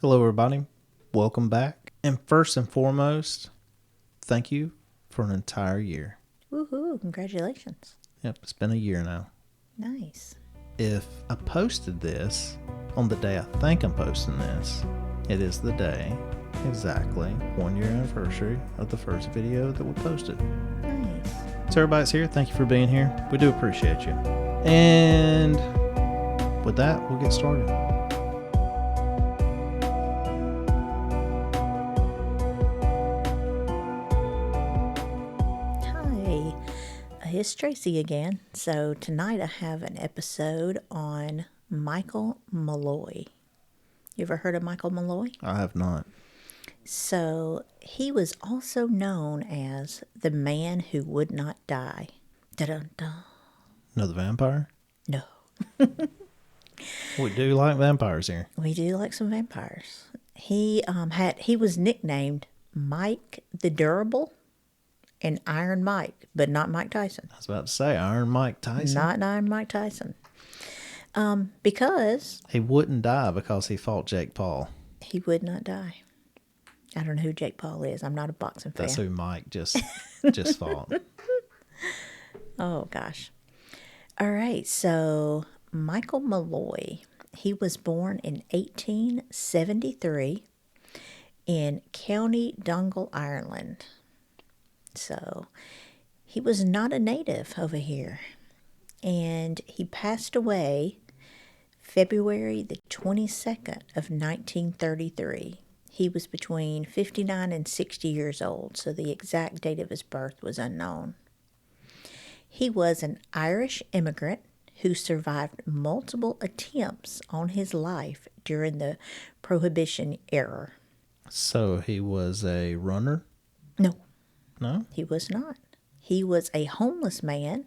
Hello, everybody. Welcome back. And first and foremost, thank you for an entire year. Woohoo, congratulations. Yep, it's been a year now. Nice. If I posted this on the day I think I'm posting this, it is the day, exactly, 1 year anniversary of the first video that we posted. Nice. So everybody's here. Thank you for being here. We do appreciate you. And with that, we'll get started. Hi, it's Tracy again. So tonight I have an episode on Michael Malloy. You ever heard of Michael Malloy? I have not. So he was also known as the man who would not die. Da-dun-dun. Another vampire? No, We do like vampires here. we do like some vampires. He was nicknamed Mike the Durable and Iron Mike, but not Mike Tyson. I was about to say Iron Mike Tyson. Not Iron Mike Tyson. Because He wouldn't die because he fought Jake Paul. he would not die. I don't know who Jake Paul is. I'm not a boxing fan. That's who Mike just fought. Oh, gosh. All right. So, Michael Malloy, he was born in 1873 in County Donegal, Ireland. So, he was not a native over here. And he passed away February the 22nd of 1933. He was between 59 and 60 years old, so the exact date of his birth was unknown. He was an Irish immigrant who survived multiple attempts on his life during the Prohibition era. So he was a runner? No, No? he was not. He was a homeless man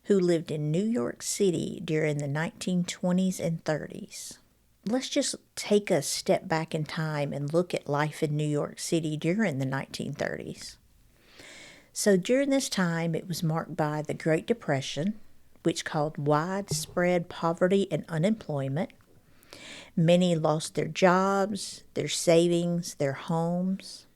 who lived in New York City during the 1920s and 30s. Let's just take a step back in time and look at life in New York City during the 1930s. So during this time, it was marked by the Great Depression, which caused widespread poverty and unemployment. Many lost their jobs, their savings, their homes.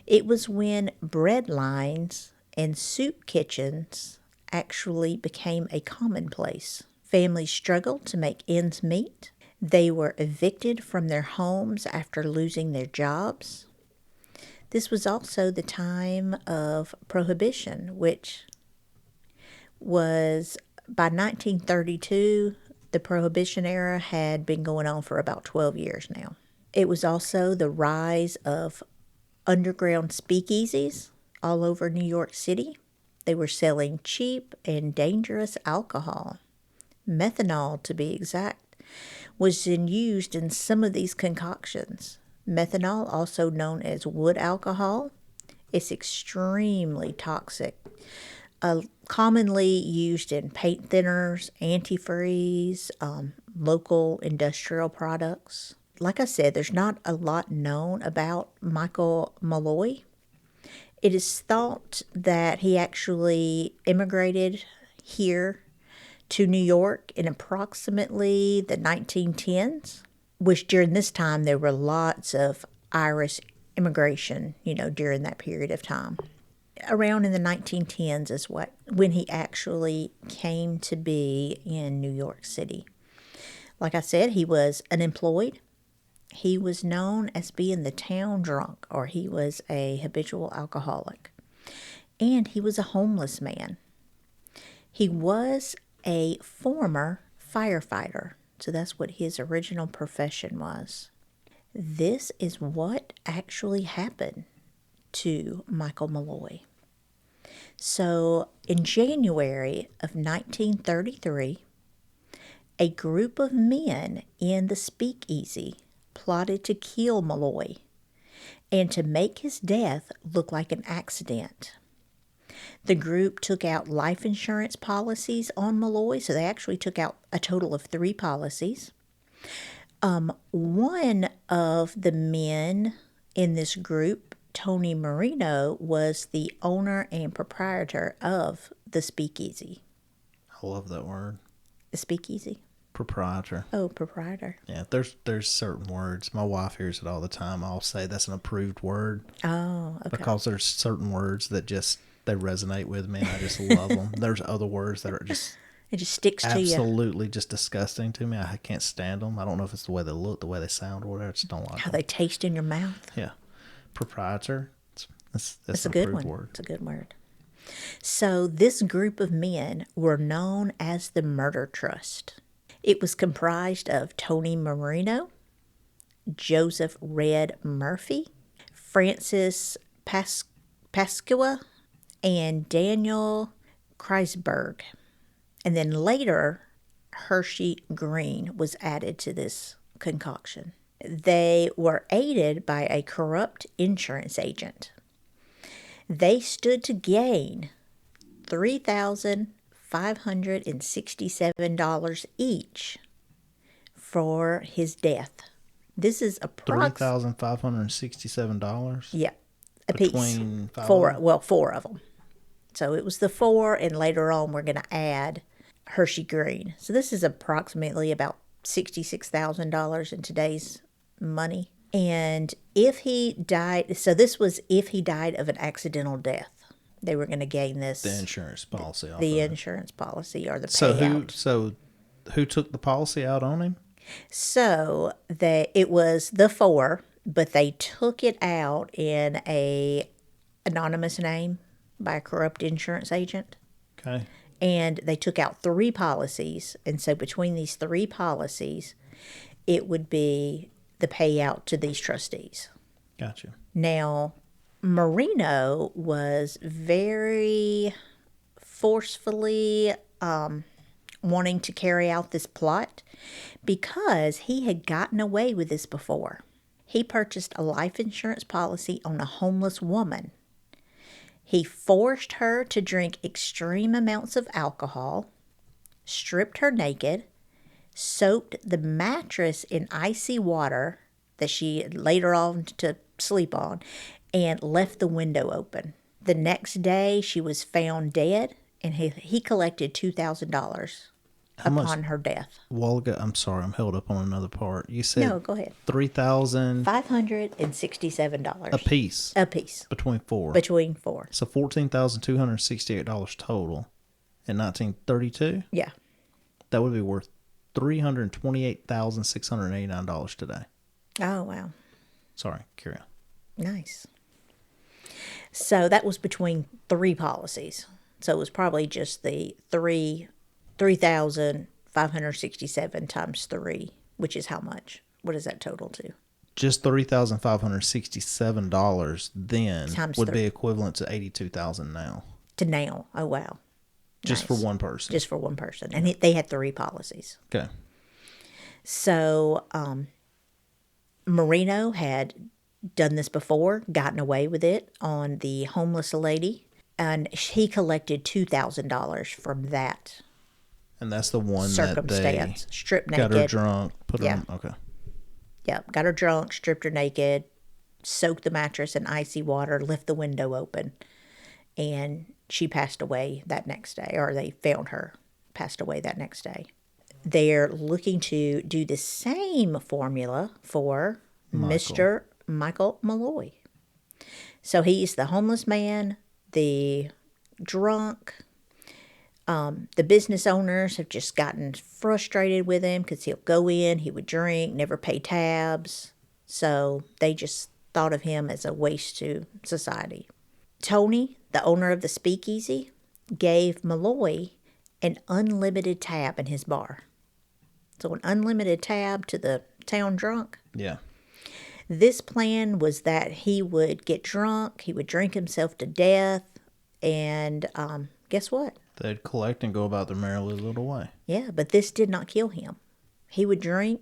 It was when bread lines and soup kitchens actually became a commonplace. Families struggled to make ends meet. They were evicted from their homes after losing their jobs. This was also the time of Prohibition, which was by 1932, the Prohibition era had been going on for about 12 years now. It was also the rise of underground speakeasies all over New York City. They were selling cheap and dangerous alcohol. Methanol, to be exact, was used in some of these concoctions. Methanol, also known as wood alcohol, is extremely toxic. Commonly used in paint thinners, antifreeze, local industrial products. Like I said, there's not a lot known about Michael Malloy. It is thought that he actually immigrated here to New York in approximately the 1910s, which during this time there were lots of Irish immigration, during that period of time. Around in the 1910s is when he actually came to be in New York City. Like I said, he was unemployed. He was known as being the town drunk, or he was a habitual alcoholic. And he was a homeless man. He was a former firefighter, so that's what his original profession was. This is what actually happened to Michael Malloy. So, in January of 1933, a group of men in the speakeasy plotted to kill Malloy and to make his death look like an accident. The group took out life insurance policies on Malloy, so they actually took out a total of 3 policies. One of the men in this group, Tony Marino, was the owner and proprietor of the speakeasy. I love that word. The speakeasy. Proprietor. Oh, proprietor. Yeah, there's certain words. My wife hears it all the time. I'll say that's an approved word. Oh, okay. Because there's certain words that just, they resonate with me and I just love them. There's other words that are just It just sticks to you. absolutely just disgusting to me. I can't stand them. I don't know if it's the way they look, the way they sound, or whatever. I just don't like How them. they taste in your mouth. Yeah. Proprietor. That's That's a an good approved one. word. It's a good word. So this group of men were known as the Murder Trust. It was comprised of Tony Marino, Joseph Red Murphy, Francis Pascua, and Daniel Kreisberg. And then later, Hershey Green was added to this concoction. They were aided by a corrupt insurance agent. They stood to gain $3,567 each for his death. This is $3,567. Yeah, a piece. Between Four of them. So it was the four, and later on we're going to add Hershey Green. So this is approximately about $66,000 in today's money. And if he died, so this was if he died of an accidental death. They were going to gain this. The insurance policy. The insurance policy or the payout. So who took the policy out on him? So it was the four, but they took it out in a anonymous name by a corrupt insurance agent. Okay. And they took out 3 policies. And so between these 3 policies, it would be the payout to these trustees. Gotcha. Now, Marino was very forcefully wanting to carry out this plot because he had gotten away with this before. He purchased a life insurance policy on a homeless woman. He forced her to drink extreme amounts of alcohol, stripped her naked, soaked the mattress in icy water that she later on to sleep on, and left the window open. The next day, she was found dead, and he collected $2,000 upon her death. Walga, I'm sorry, I'm held up on another part. You said No, go ahead. $3,567 a piece. A piece. Between 4. Between 4. So $14,268 total in 1932. Yeah. That would be worth $328,689 today. Oh, wow. Sorry, carry on. Nice. So that was between 3 policies. So it was probably just the 3,567 times 3, which is how much? What does that total to? Just $3,567 then times would be equivalent to $82,000 now. To now. Oh, wow. Just Nice. for one person. Just for one person. And they had 3 policies. Okay. So Marino had done this before, gotten away with it on the homeless lady, and he collected $2,000 from that And that's the one circumstance. that Stripped they naked. got her drunk, put her Yeah. on. Okay. Yep, got her drunk, stripped her naked, soaked the mattress in icy water, left the window open, and she passed away that next day, or they found her passed away that next day. They're looking to do the same formula for Mr. Michael Malloy. So he's the homeless man, the drunk. The business owners have just gotten frustrated with him because he'll go in, he would drink, never pay tabs. So they just thought of him as a waste to society. Tony, the owner of the speakeasy, gave Malloy an unlimited tab in his bar. So an unlimited tab to the town drunk. Yeah. This plan was that he would get drunk, he would drink himself to death, and guess what? They'd collect and go about their merry little way. Yeah, but this did not kill him. He would drink,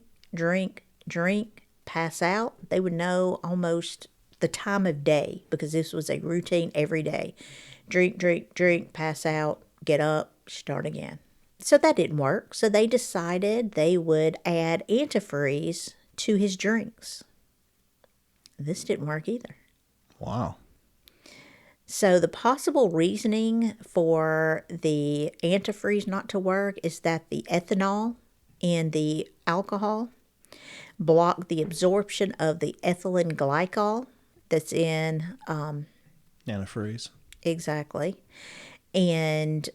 pass out. They would know almost the time of day because this was a routine every day. Drink, pass out, get up, start again. So that didn't work. So they decided they would add antifreeze to his drinks. This didn't work either. Wow. So the possible reasoning for the antifreeze not to work is that the ethanol in the alcohol block the absorption of the ethylene glycol that's in Antifreeze. exactly, and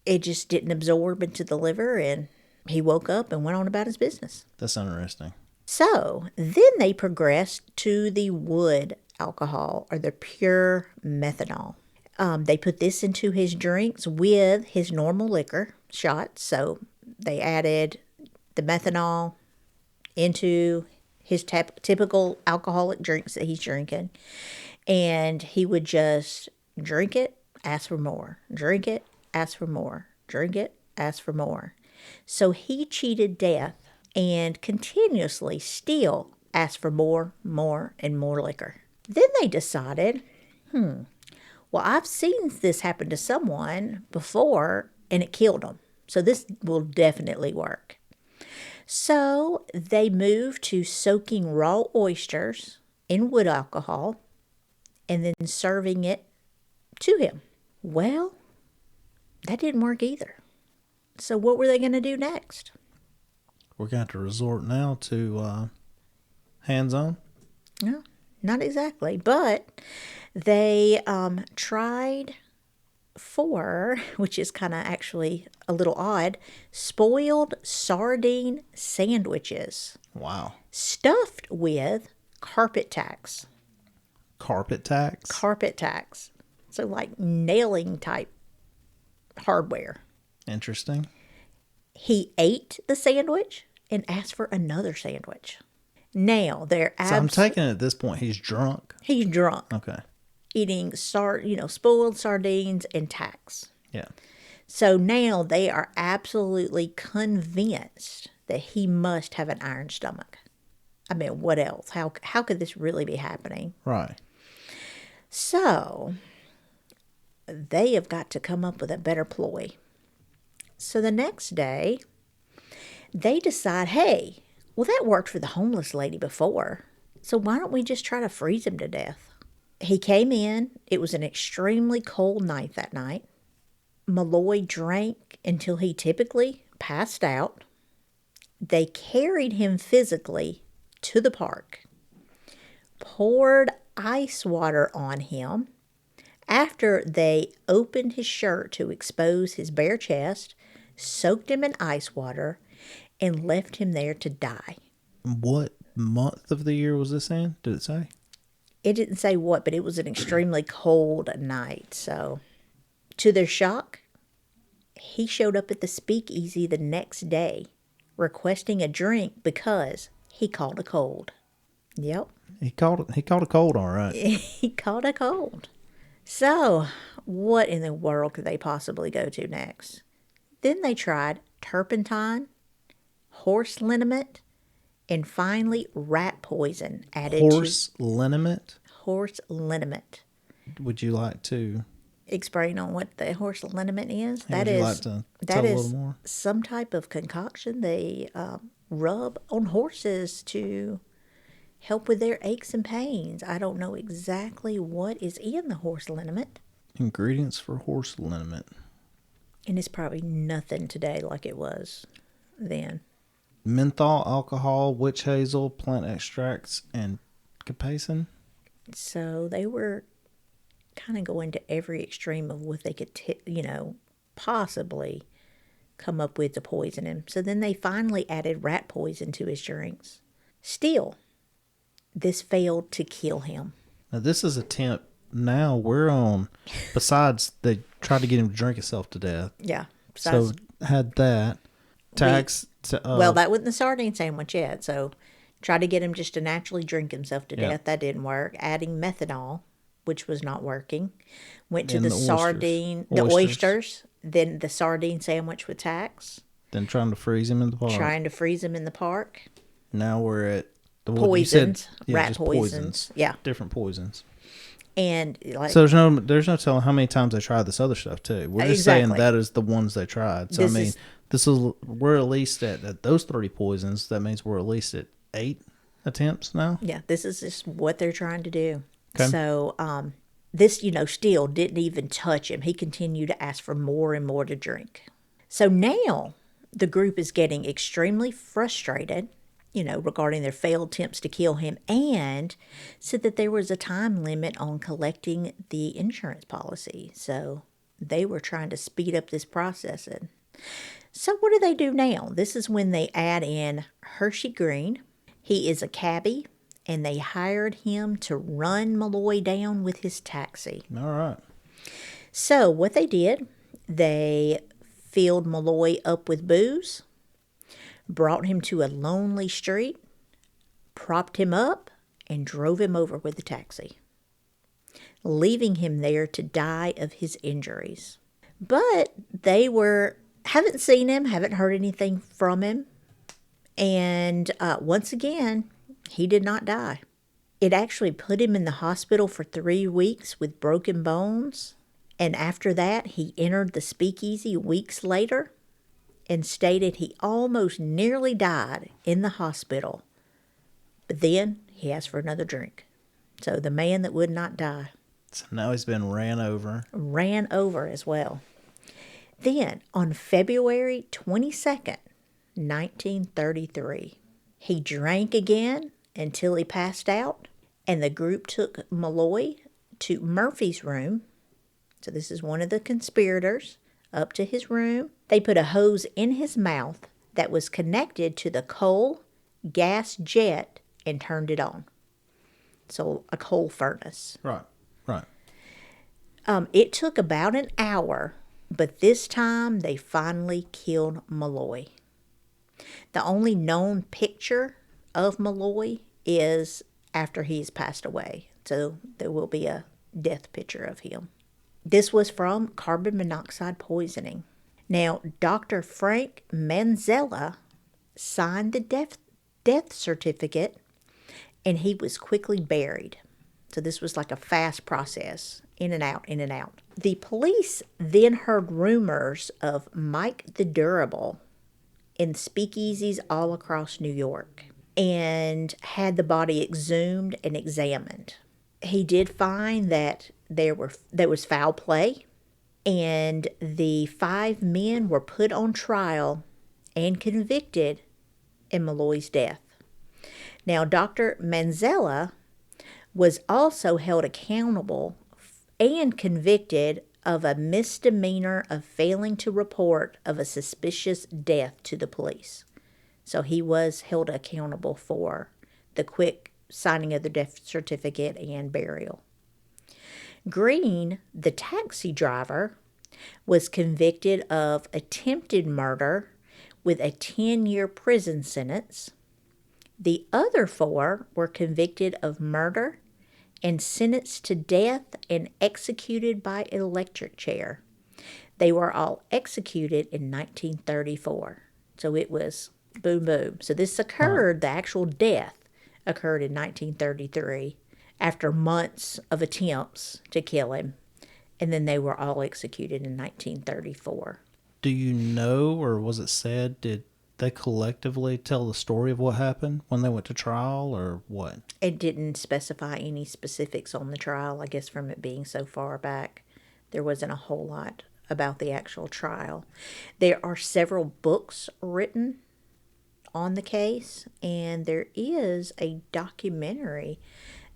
it just didn't absorb into the liver, and he woke up and went on about his business. That's interesting. So then they progressed to the wood alcohol, or the pure methanol. They put this into his drinks with his normal liquor shots. So they added the methanol into his typical alcoholic drinks that he's drinking. And he would just drink it, ask for more. Drink it, ask for more. Drink it, ask for more. So he cheated death and continuously still asked for more, and more liquor. Then they decided, well, I've seen this happen to someone before and it killed them. So this will definitely work. So they moved to soaking raw oysters in wood alcohol and then serving it to him. Well, that didn't work either. So what were they going to do next? We're going to have to resort now to hands-on. No, not exactly. But they tried for, which is kind of actually a little odd, spoiled sardine sandwiches Wow. stuffed with carpet tacks. Carpet tacks? Carpet tacks. So like nailing type hardware. Interesting. He ate the sandwich and asked for another sandwich. Now, they're So I'm taking it at this point he's drunk. He's drunk. Okay. Eating spoiled sardines and tacks. Yeah. So now they are absolutely convinced that he must have an iron stomach. I mean, what else? How could this really be happening? Right. So they have got to come up with a better ploy. So the next day, they decide, hey, well, that worked for the homeless lady before. So why don't we just try to freeze him to death? He came in. It was an extremely cold night that night. Malloy drank until he typically passed out. They carried him physically to the park, poured ice water on him. After they opened his shirt to expose his bare chest, soaked him in ice water, and left him there to die. What month of the year was this in? Did it say? It didn't say what, but it was an extremely cold night. So, to their shock, he showed up at the speakeasy the next day, requesting a drink because he caught a cold. Yep. He caught a cold, all right. He caught a cold. So, what in the world could they possibly go to next? Then they tried turpentine, horse liniment, and finally rat poison added Horse liniment? Horse liniment. Would you like to Explain on what the horse liniment is? Would you like to tell a little more? Some type of concoction they rub on horses to help with their aches and pains. I don't know exactly what is in the horse liniment. Ingredients for horse liniment. And it's probably nothing today like it was then. Menthol, alcohol, witch hazel, plant extracts, and capsaicin. So they were kind of going to every extreme of what they could, possibly come up with to poison him. So then they finally added rat poison to his drinks. Still, this failed to kill him. Now this is attempt. Now we're on. Besides, they tried to get him to drink himself to death. Yeah. So had that. Tax. Well, that wasn't the sardine sandwich yet. So tried to get him just to naturally drink himself to death. That didn't work. Adding methanol, which was not working. Went to the oysters. Then the sardine sandwich with tax. Then trying to freeze him in the park. Now we're at the poisons, rat poisons. Yeah, different poisons. And so there's no telling how many times they tried this other stuff too. We're just saying that is the ones they tried. So we're at least at those 30 poisons. That means we're at least at 8 attempts now. Yeah, this is just what they're trying to do. Okay. So this still didn't even touch him. He continued to ask for more and more to drink. So now The group is getting extremely frustrated, regarding their failed attempts to kill him, and said that there was a time limit on collecting the insurance policy. So they were trying to speed up this processing. So what do they do now? This is when they add in Hershey Green. He is a cabbie, and they hired him to run Malloy down with his taxi. All right. So what they did, they filled Malloy up with booze, brought him to a lonely street, propped him up, and drove him over with the taxi, leaving him there to die of his injuries. But they haven't seen him, haven't heard anything from him, and once again, he did not die. It actually put him in the hospital for 3 weeks with broken bones, and after that, he entered the speakeasy weeks later and stated he almost nearly died in the hospital. But then he asked for another drink. So the man that would not die. So now he's been ran over. Ran over as well. Then on February 22nd, 1933, he drank again until he passed out, and the group took Malloy to Murphy's room. So this is one of the conspirators, up to his room. They put a hose in his mouth that was connected to the coal gas jet and turned it on. So a coal furnace. Right. It took about an hour, but this time they finally killed Malloy. The only known picture of Malloy is after he's passed away. So there will be a death picture of him. This was from carbon monoxide poisoning. Now, Dr. Frank Manzella signed the death certificate, and he was quickly buried. So this was like a fast process, in and out, in and out. The police then heard rumors of Mike the Durable in speakeasies all across New York and had the body exhumed and examined. He did find that there was foul play, and the 5 men were put on trial and convicted in Malloy's death. Now, Dr. Manzella was also held accountable and convicted of a misdemeanor of failing to report of a suspicious death to the police. So he was held accountable for the quick signing of the death certificate and burial. Green, the taxi driver, was convicted of attempted murder with a 10-year prison sentence. The other 4 were convicted of murder and sentenced to death and executed by electric chair. They were all executed in 1934. So it was boom, boom. So this occurred, the actual death occurred in 1933 after months of attempts to kill him. And then they were all executed in 1934. Do you know, or was it said, did they collectively tell the story of what happened when they went to trial, or what? It didn't specify any specifics on the trial. I guess from it being so far back, there wasn't a whole lot about the actual trial. There are several books written on the case, and there is a documentary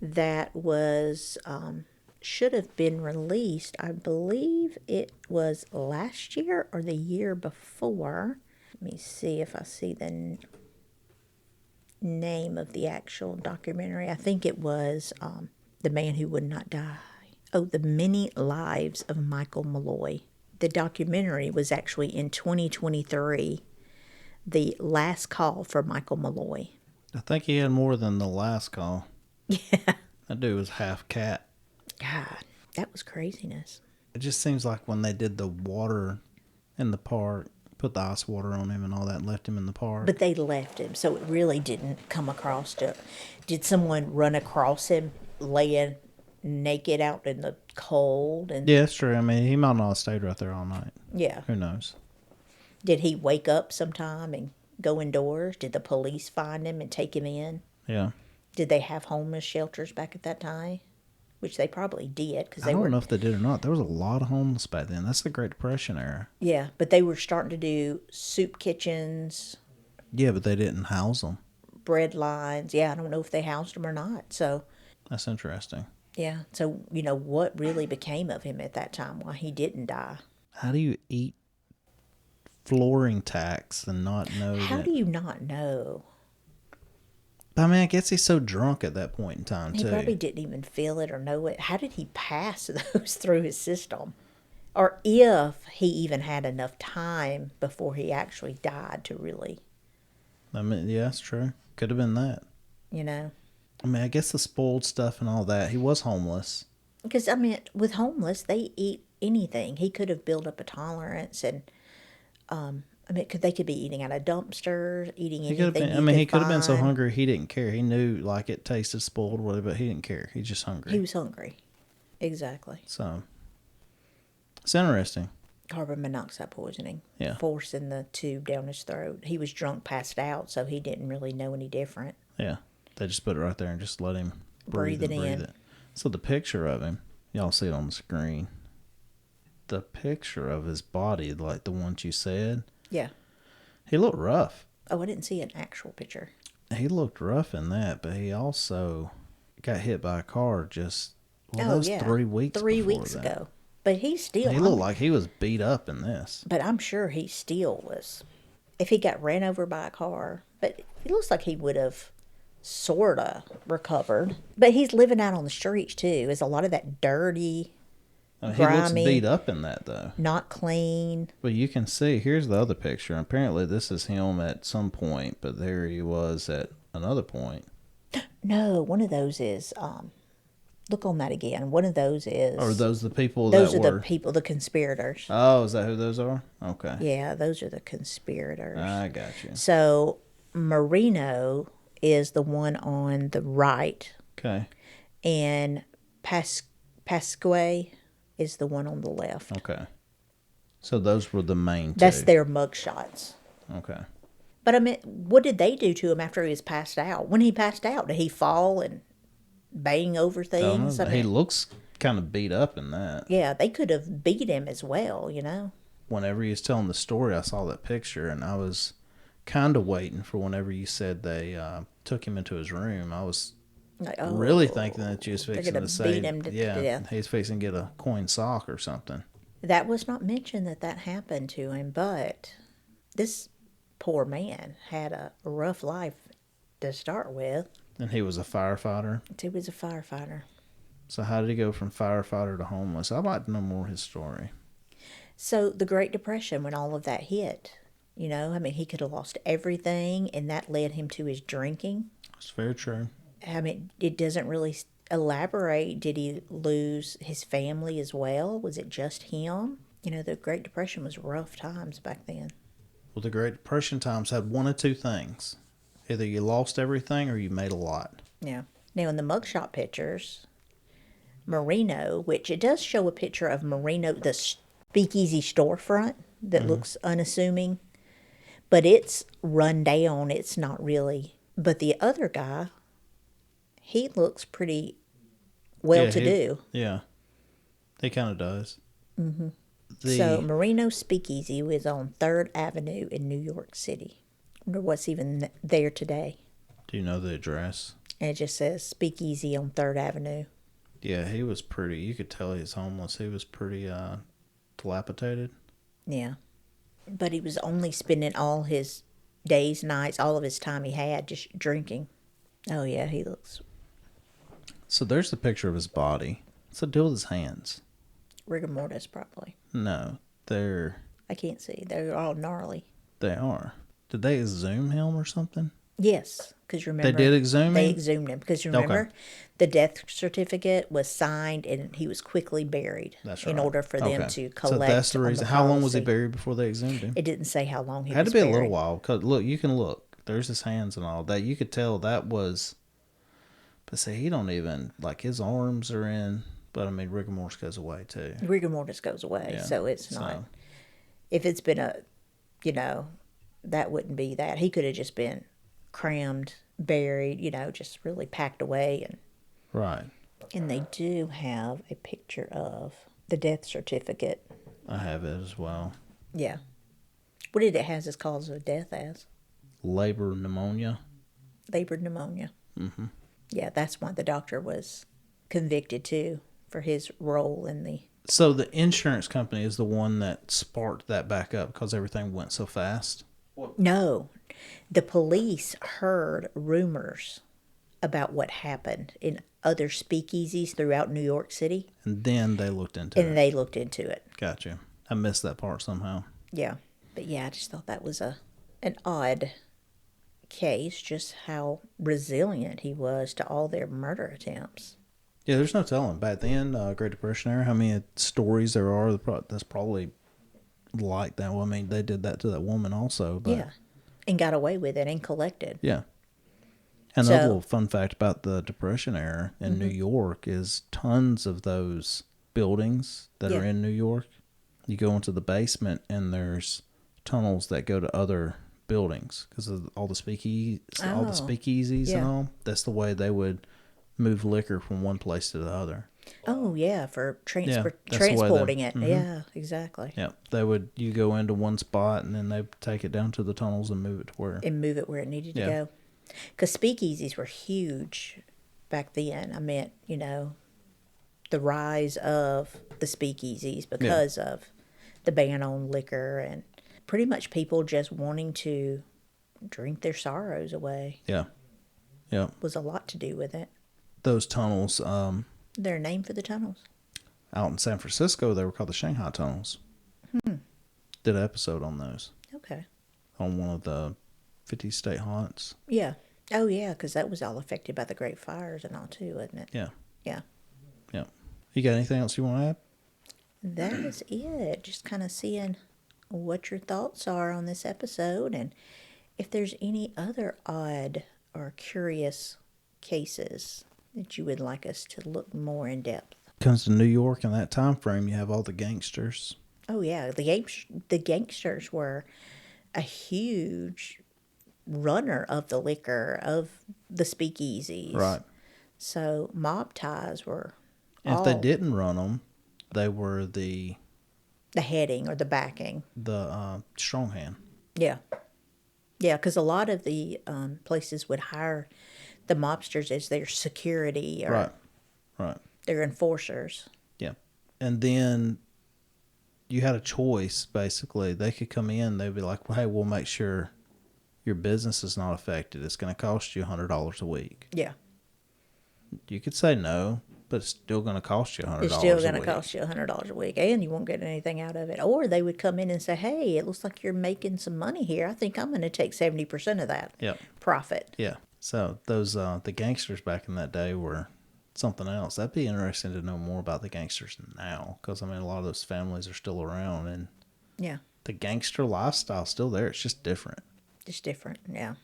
that was should have been released. I believe it was last year or the year before. Let me see if I see the name of the actual documentary. I think it was The Man Who Would Not Die. Oh, The Many Lives of Michael Malloy. The documentary was actually in 2023, The Last Call for Michael Malloy. I think he had more than The Last Call. Yeah. That dude was half cat. God, that was craziness. It just seems like when they did the water in the park, put the ice water on him and all that, and left him in the park. But they left him, so it really didn't come across to... Did someone run across him laying naked out in the cold? And yeah, that's true. I mean, he might not have stayed right there all night. Yeah. Who knows? Did he wake up sometime and go indoors? Did the police find him and take him in? Yeah. Did they have homeless shelters back at that time? which they probably did. I don't know if they did or not. There was a lot of homeless back then. That's the Great Depression era. Yeah, but they were starting to do soup kitchens. Yeah, but they didn't house them. Bread lines. Yeah, I don't know if they housed them or not. So that's interesting. Yeah. So, what really became of him at that time? Why he didn't die? How do you eat flooring tacks and not know How do you not know? I mean, I guess he's so drunk at that point in time, too. He probably didn't even feel it or know it. How did he pass those through his system? Or if he even had enough time before he actually died to really... I mean, yeah, that's true. Could have been that. I mean, I guess the spoiled stuff and all that. He was homeless. Because, with homeless, they eat anything. He could have built up a tolerance and... they could be eating out of dumpsters, eating anything. He could have been so hungry he didn't care. He knew like it tasted spoiled, whatever, but he didn't care. He's just hungry. He was hungry, exactly. So it's interesting. Carbon monoxide poisoning. Yeah. Forcing the tube down his throat. He was drunk, passed out, so he didn't really know any different. Yeah, they just put it right there and just let him breathe it in. So the picture of him, y'all see it on the screen. The picture of his body, like the ones you said. Yeah. He looked rough. Oh, I didn't see an actual picture. He looked rough in that, but he also got hit by a car just, that was 3 weeks 3 weeks ago. But he looked like he was beat up in this. But I'm sure he still was. If he got ran over by a car, but it looks like he would have sort of recovered. But he's living out on the streets, too. Is a lot of that dirty... He looks beat up in that, though. Not clean. But you can see, here's the other picture. Apparently, this is him at some point, but there he was at another point. No, one of those is, look on that again. One of those is... Or are those the people those are the people, the conspirators. Oh, is that who those are? Okay. Yeah, those are the conspirators. I got you. So, Marino is the one on the right. Okay. And Pasque is the one on the left. Okay. So those were the main two. That's their mugshots. Okay. But what did they do to him after he was passed out? When he passed out, did he fall and bang over things? He looks kind of beat up in that. Yeah, they could have beat him as well, Whenever he was telling the story, I saw that picture, and I was kind of waiting for whenever you said they took him into his room. I was... really thinking that you was fixing to say, beat him to death. He's fixing to get a coin sock or something. That was not mentioned that happened to him, but this poor man had a rough life to start with. And he was a firefighter? He was a firefighter. So how did he go from firefighter to homeless? I'd like to know more of his story. So the Great Depression, when all of that hit, he could have lost everything, and that led him to his drinking. It's very true. It doesn't really elaborate. Did he lose his family as well? Was it just him? The Great Depression was rough times back then. Well, the Great Depression times had one of two things. Either you lost everything or you made a lot. Yeah. Now, in the mugshot pictures, Marino, which it does show a picture of Marino, the speakeasy storefront that looks unassuming, but it's run down. It's not really. But the other guy... he looks pretty well-to-do. Yeah. He kind of does. Mm-hmm. So, Marino Speakeasy was on 3rd Avenue in New York City. I wonder what's even there today. Do you know the address? And it just says Speakeasy on 3rd Avenue. Yeah, he was pretty... you could tell he was homeless. He was pretty dilapidated. Yeah. But he was only spending all his days, nights, all of his time he had just drinking. Oh, yeah, he looks... So there's the picture of his body. What's the deal with his hands? Rigor mortis, probably. No, they're... I can't see. They're all gnarly. They are. Did they exhume him or something? Yes, because remember... they did exhume him? They exhumed him. Because remember, the death certificate was signed and he was quickly buried. That's right. In order for them to collect. So that's the reason. How long was he buried before they exhumed him? It didn't say how long he was buried. It had to be buried. a little while. Because, look, you can look. There's his hands and all that. You could tell that was... But see, he don't even, like, his arms are in, but rigor mortis goes away too. Rigor mortis goes away, so it's not, if it's been that wouldn't be that. He could have just been crammed, buried, just really packed away. And right. And they do have a picture of the death certificate. I have it as well. Yeah. What did it has as cause of death as? Labor pneumonia. Labor pneumonia. Mm-hmm. Yeah, that's why the doctor was convicted too for his role in the... So the insurance company is the one that sparked that back up because everything went so fast? No. The police heard rumors about what happened in other speakeasies throughout New York City. And then they looked into it. And they looked into it. Gotcha. I missed that part somehow. Yeah. But yeah, I just thought that was an odd case, just how resilient he was to all their murder attempts. Yeah, there's no telling. Back then, Great Depression era, how many stories there are that's probably like that. Well, I mean, they did that to that woman also. But, yeah. And got away with it and collected. Yeah. And another little fun fact about the Depression era in New York is tons of those buildings that are in New York. You go into the basement and there's tunnels that go to other buildings because of all the speakeasies and all. That's the way they would move liquor from one place to the other. Oh yeah, for transporting it. Mm-hmm. Yeah, exactly. Yeah, you go into one spot and then they take it down to the tunnels and move it to where it needed to go. Because speakeasies were huge back then. I meant, the rise of the speakeasies because of the ban on liquor and pretty much people just wanting to drink their sorrows away. Yeah. Was a lot to do with it. Those tunnels. They're named for the tunnels. Out in San Francisco, they were called the Shanghai Tunnels. Did an episode on those. Okay. On one of the 50 state haunts. Yeah. Oh, yeah, because that was all affected by the Great Fires and all, too, wasn't it? Yeah. Yeah. Yeah. You got anything else you want to add? That is it. Just kind of seeing what your thoughts are on this episode and if there's any other odd or curious cases that you would like us to look more in depth. Comes to New York in that time frame, you have all the gangsters. Oh yeah, the gangsters were a huge runner of the liquor, of the speakeasies. Right. So mob ties were. And if they didn't run them, they were the heading or the backing. The strong hand. Yeah. Yeah, because a lot of the places would hire the mobsters as their security or right. their enforcers. Yeah. And then you had a choice, basically. They could come in, they'd be like, well, hey, we'll make sure your business is not affected. It's going to cost you $100 a week. Yeah. You could say no, but it's still going to cost you $100 a week. It's still going to cost you $100 a week, and you won't get anything out of it. Or they would come in and say, hey, it looks like you're making some money here. I think I'm going to take 70% of that profit. Yeah. So those the gangsters back in that day were something else. That'd be interesting to know more about the gangsters now, because, I mean, a lot of those families are still around, and the gangster lifestyle's still there. It's just different. Just different, yeah.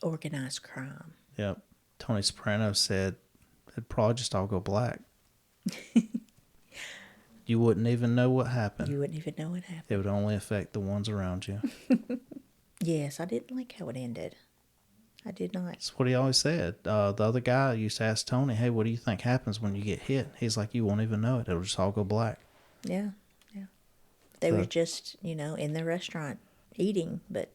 Organized crime. Yep. Tony Soprano said it'd probably just all go black. You wouldn't even know what happened. You wouldn't even know what happened. It would only affect the ones around you. Yes, I didn't like how it ended. I did not. That's what he always said. The other guy used to ask Tony, hey, what do you think happens when you get hit? He's like, you won't even know it. It'll just all go black. Yeah. They were just, in the restaurant eating, but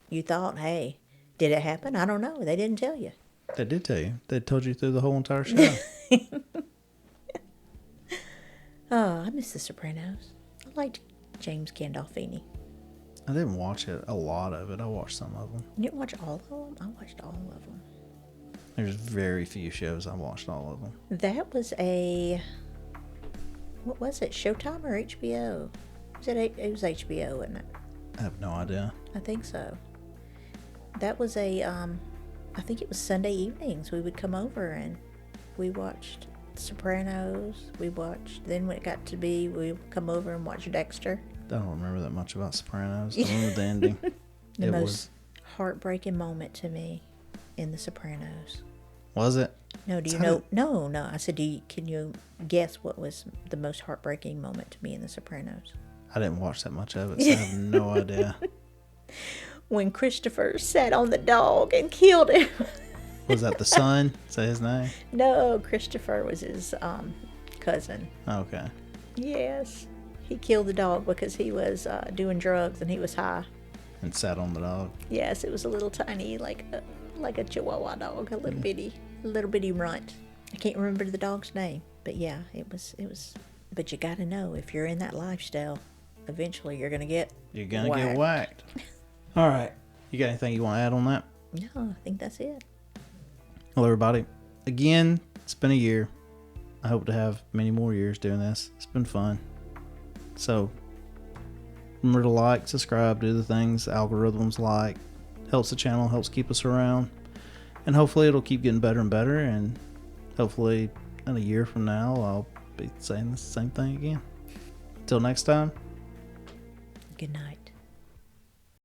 you thought, hey, did it happen? I don't know. They didn't tell you. They did tell you. They told you through the whole entire show. Oh, I miss The Sopranos. I liked James Gandolfini. I didn't watch a lot of it. I watched some of them. You didn't watch all of them? I watched all of them. There's very few shows I watched all of them. That was what was it, Showtime or HBO? It was HBO, wasn't it? I have no idea. I think so. That was I think it was Sunday evenings. We would come over and we watched Sopranos. Then when it got to be, we would come over and watch Dexter. I don't remember that much about Sopranos. I remember the ending. The most heartbreaking moment to me in The Sopranos. Was it? No, do you know? No. I said, can you guess what was the most heartbreaking moment to me in The Sopranos? I didn't watch that much of it, so I have no idea. When Christopher sat on the dog and killed him. Was that the son? Is that his name? No, Christopher was his cousin. Okay. Yes. He killed the dog because he was doing drugs and he was high. And sat on the dog. Yes, it was a little tiny, like a Chihuahua dog, a little bitty runt. I can't remember the dog's name, but yeah, it was. But you got to know, if you're in that lifestyle, eventually you're gonna get. You're gonna get whacked. All right. You got anything you want to add on that? No, I think that's it. Well, everybody, again, it's been a year. I hope to have many more years doing this. It's been fun. So remember to like, subscribe, do the things the algorithms like. Helps the channel, helps keep us around. And hopefully it'll keep getting better and better. And hopefully in a year from now, I'll be saying the same thing again. Until next time. Good night.